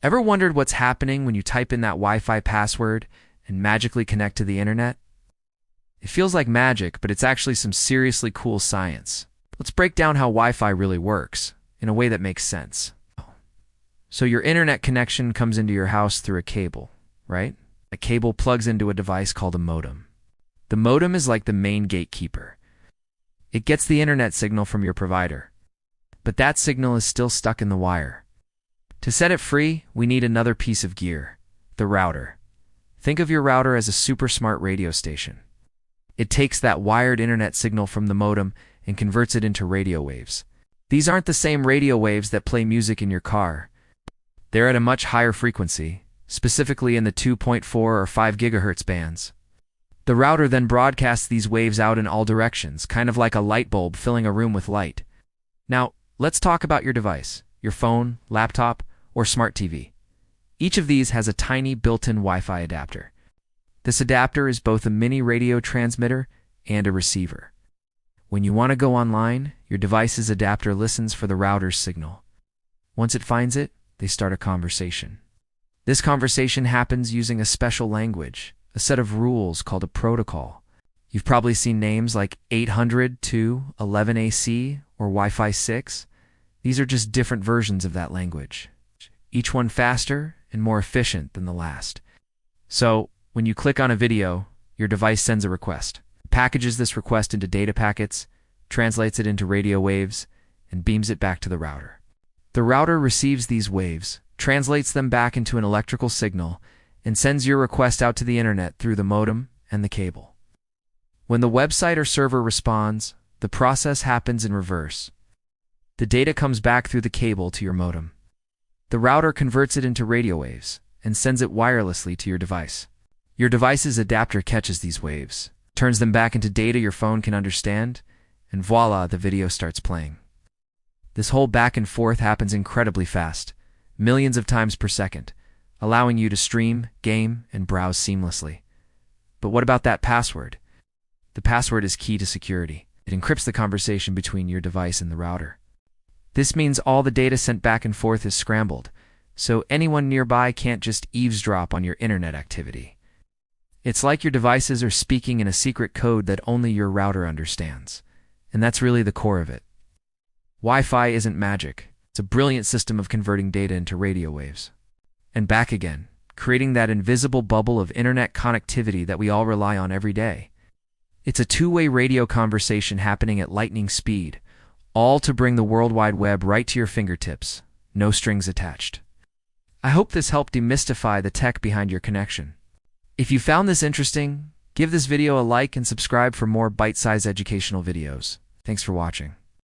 Ever wondered what's happening when you type in that Wi-Fi password and magically connect to the internet? It feels like magic, but it's actually some seriously cool science. Let's break down how Wi-Fi really works in a way that makes sense. So your internet connection comes into your house through a cable, right? A cable plugs into a device called a modem. The modem is like the main gatekeeper. It gets the internet signal from your provider, but that signal is still stuck in the wire. To set it free, we need another piece of gear, the router. Think of your router as a super smart radio station. It takes that wired internet signal from the modem and converts it into radio waves. These aren't the same radio waves that play music in your car. They're at a much higher frequency, specifically in the 2.4 or 5 gigahertz bands. The router then broadcasts these waves out in all directions, kind of like a light bulb filling a room with light. Now, let's talk about your device, your phone, laptop, or smart TV. Each of these has a tiny built-in Wi-Fi adapter. This adapter is both a mini radio transmitter and a receiver. When you want to go online, your device's adapter listens for the router's signal. Once it finds it, they start a conversation. This conversation happens using a special language, a set of rules called a protocol. You've probably seen names like 802.11ac or Wi-Fi 6. These are just different versions of that language, each one faster and more efficient than the last. So, when you click on a video, your device sends a request. It packages this request into data packets, translates it into radio waves, and beams it back to the router. The router receives these waves, translates them back into an electrical signal, and sends your request out to the internet through the modem and the cable. When the website or server responds, the process happens in reverse. The data comes back through the cable to your modem. The router converts it into radio waves and sends it wirelessly to your device. Your device's adapter catches these waves, turns them back into data your phone can understand, and voila, the video starts playing. This whole back and forth happens incredibly fast, millions of times per second, allowing you to stream, game, and browse seamlessly. But what about that password? The password is key to security. It encrypts the conversation between your device and the router. This means all the data sent back and forth is scrambled, so anyone nearby can't just eavesdrop on your internet activity. It's like your devices are speaking in a secret code that only your router understands. And that's really the core of it. Wi-Fi isn't magic. It's a brilliant system of converting data into radio waves. And back again, creating that invisible bubble of internet connectivity that we all rely on every day. It's a two-way radio conversation happening at lightning speed, all to bring the World Wide Web right to your fingertips, no strings attached. I hope this helped demystify the tech behind your connection. If you found this interesting, give this video a like and subscribe for more bite-sized educational videos. Thanks for watching.